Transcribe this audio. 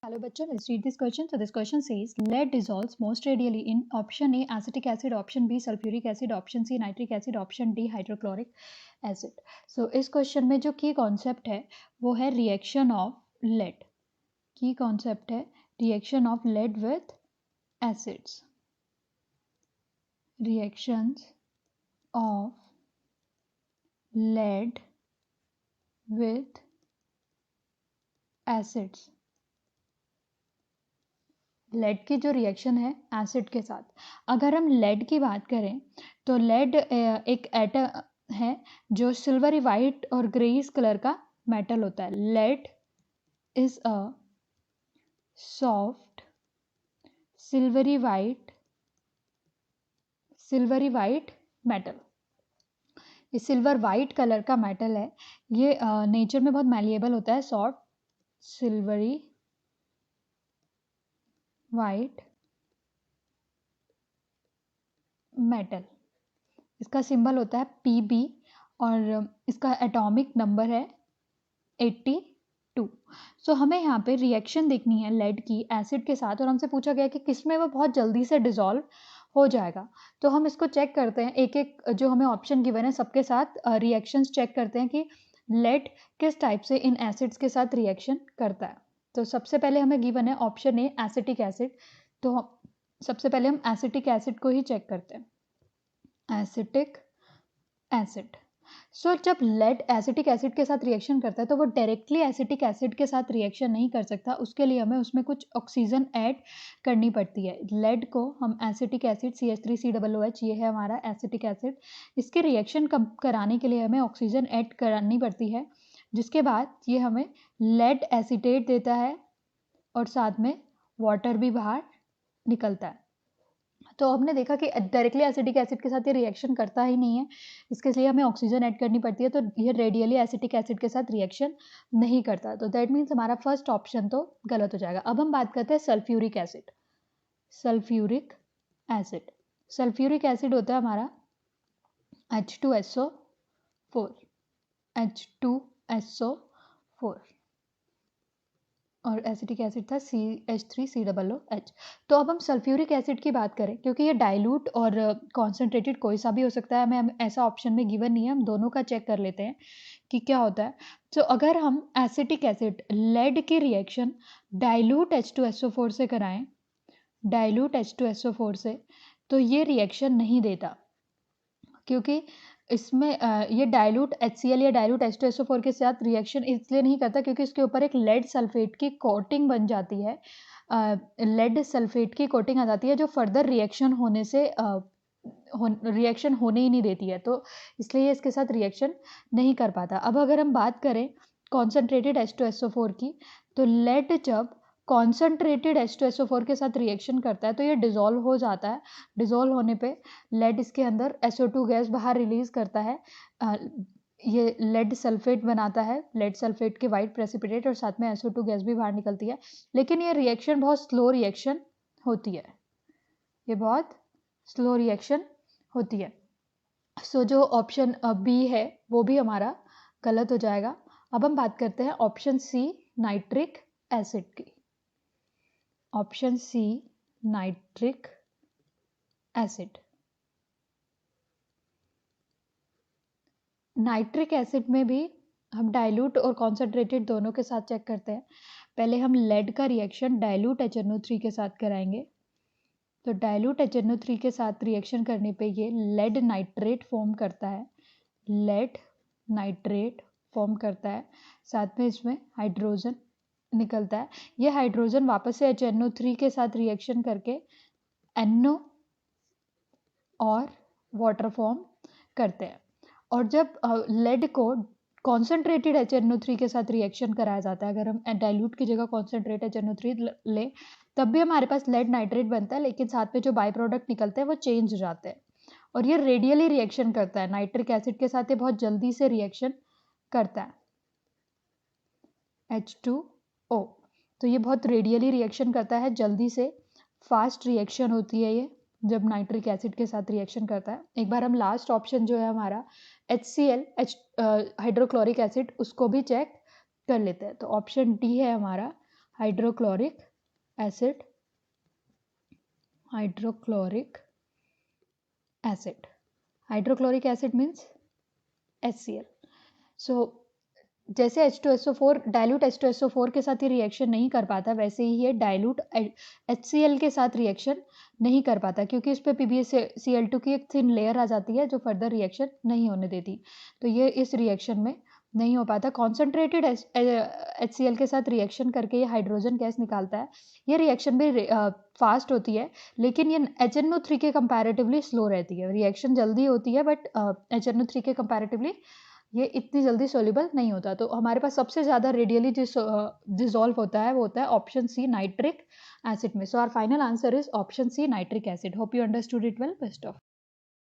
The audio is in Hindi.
Hello bachcho, let's read this question. So this question says lead dissolves most radially in option A acetic acid, option B sulfuric acid, option C nitric acid, option D hydrochloric acid. So इस question में जो key concept है वो है reaction of lead. Key concept है reaction of lead with acids. Reactions of lead with acids. Lead की जो रिएक्शन है एसिड के साथ, अगर हम लेड की बात करें तो लेड एक एटम है जो सिल्वरी वाइट और ग्रेइश कलर का मेटल होता है. Lead is a soft silvery white metal. ये सिल्वर वाइट कलर का मेटल है. ये नेचर में बहुत मैलिएबल होता है. Soft silvery white metal. इसका सिंबल होता है Pb और इसका एटॉमिक नंबर है 82. सो हमें यहाँ पे रिएक्शन देखनी है लेड की एसिड के साथ और हमसे पूछा गया कि किसमें वो बहुत जल्दी से डिसॉल्व हो जाएगा. तो हम इसको चेक करते हैं, एक एक जो हमें ऑप्शन गिवन है सबके साथ रिएक्शंस चेक करते हैं कि लेड किस टाइप से इन एसिड्स के साथ रिएक्शन करता है. तो सबसे पहले हमें गिवन है ऑप्शन ए एसिटिक एसिड. तो सबसे पहले हम एसिटिक एसिड को ही चेक करते हैं. Acetic acid. सो जब लेड एसिटिक एसिड के साथ रिएक्शन करता है तो वो डायरेक्टली एसिटिक एसिड के साथ रिएक्शन नहीं कर सकता. उसके लिए हमें उसमें कुछ ऑक्सीजन ऐड करनी पड़ती है. लेड को हम एसिटिक एसिड CH3COOH, ये है हमारा एसिटिक एसिड. इसके रिएक्शन कराने के लिए हमें ऑक्सीजन ऐड करानी पड़ती है, जिसके बाद ये हमें लेड एसीटेट देता है और साथ में वाटर भी बाहर निकलता है. तो हमने देखा कि डायरेक्टली एसिटिक एसिड के साथ ये रिएक्शन करता ही नहीं है, इसके लिए हमें ऑक्सीजन ऐड करनी पड़ती है. तो ये रेडियली एसिटिक एसिड के साथ रिएक्शन नहीं करता. तो दैट मीन्स हमारा फर्स्ट ऑप्शन तो गलत हो जाएगा. अब हम बात करते हैं sulphuric acid. Sulphuric acid. Sulphuric acid होता है हमारा H2SO4. H2SO4 और एसिटिक एसिड था CH3COOH. तो अब हम सल्फ्यूरिक एसिड की बात करें, क्योंकि ये डाइल्यूट और कॉन्सेंट्रेटेड कोई सा भी हो सकता है. हमें ऐसा ऑप्शन में गिवन नहीं है, हम दोनों का चेक कर लेते हैं कि क्या होता है. तो अगर हम एसिटिक एसिड लेड की रिएक्शन डाइल्यूट H2SO4 से कराएं, डाइल्यूट H2SO4 से, तो ये रिएक्शन नहीं देता, क्योंकि इसमें ये डाइल्यूट HCl या डाइल्यूट H2SO4 के साथ रिएक्शन इसलिए नहीं करता क्योंकि इसके ऊपर एक लेड सल्फेट की कोटिंग बन जाती है. लेड सल्फेट की कोटिंग आ जाती है जो फर्दर रिएक्शन होने से रिएक्शन होने ही नहीं देती है. तो इसलिए इसके साथ रिएक्शन नहीं कर पाता. अब अगर हम बात करें कॉन्सेंट्रेटेड H2SO4 की, तो लेड जब कॉन्सेंट्रेटेड H2SO4 के साथ रिएक्शन करता है तो ये डिज़ोल्व हो जाता है. डिज़ोल्व होने पे लेड इसके अंदर SO2 गैस बाहर रिलीज करता है. ये लेड सल्फेट बनाता है, लेड सल्फेट के वाइट प्रेसिपिटेट, और साथ में SO2 गैस भी बाहर निकलती है. लेकिन ये रिएक्शन बहुत स्लो रिएक्शन होती है. ये बहुत स्लो रिएक्शन होती है. सो जो ऑप्शन बी है वो भी हमारा गलत हो जाएगा. अब हम बात करते हैं ऑप्शन सी नाइट्रिक एसिड की. Option C nitric acid. Nitric acid में भी हम डाइल्यूट और कॉन्सेंट्रेटेड दोनों के साथ चेक करते हैं. पहले हम लेड का रिएक्शन डाइल्यूट HNO3 के साथ कराएंगे. तो डाइल्यूट HNO3 के साथ रिएक्शन करने पे ये लेड नाइट्रेट फॉर्म करता है. लेड नाइट्रेट फॉर्म करता है, साथ में इसमें हाइड्रोजन निकलता है. ये हाइड्रोजन वापस से HNO3 के साथ रिएक्शन करके NO और वाटर फॉर्म करते हैं. और जब लेड को कॉन्सेंट्रेटेड HNO3 के साथ रिएक्शन कराया जाता है, अगर हम डाइल्यूट की जगह कॉन्सेंट्रेट HNO3 ले, तब भी हमारे पास लेड नाइट्रेट बनता है, लेकिन साथ में जो बाई प्रोडक्ट निकलते हैं वो चेंज हो जाते हैं. और ये रेडियली रिएक्शन करता है. नाइट्रिक एसिड के साथ ये बहुत जल्दी से रिएक्शन करता है. H2O. तो ये बहुत रेडियली रिएक्शन करता है, जल्दी से फास्ट रिएक्शन होती है ये जब नाइट्रिक एसिड के साथ रिएक्शन करता है. एक बार हम लास्ट ऑप्शन जो है हमारा HCl हाइड्रोक्लोरिक एसिड, उसको भी चेक कर लेते हैं. तो ऑप्शन डी है हमारा hydrochloric acid, hydrochloric acid, hydrochloric acid means HCl। सो जैसे H2SO4 डाइल्यूट H2SO4 के साथ ये रिएक्शन नहीं कर पाता, वैसे ही ये डाइल्यूट HCl के साथ रिएक्शन नहीं कर पाता, क्योंकि इस पर PbCl2 की एक थिन लेयर आ जाती है जो फर्दर रिएक्शन नहीं होने देती। तो ये इस रिएक्शन में नहीं हो पाता। कॉन्सेंट्रेटेड HCl के साथ रिएक्शन करके ये हाइड्रोजन गैस निकालता है। ये रिएक्शन भी फास्ट होती है, लेकिन ये HNO3 के कंपैरेटिवली स्लो रहती है। रिएक्शन जल्दी होती है, बट HNO3 के कंपैरेटिवली ये इतनी जल्दी सोल्यूबल नहीं होता। तो हमारे पास सबसे ज़्यादा रेडियली डिसॉल्व होता है वो होता है ऑप्शन सी, नाइट्रिक एसिड में। So our final answer is option C, nitric acid. Hope you understood it well. Best of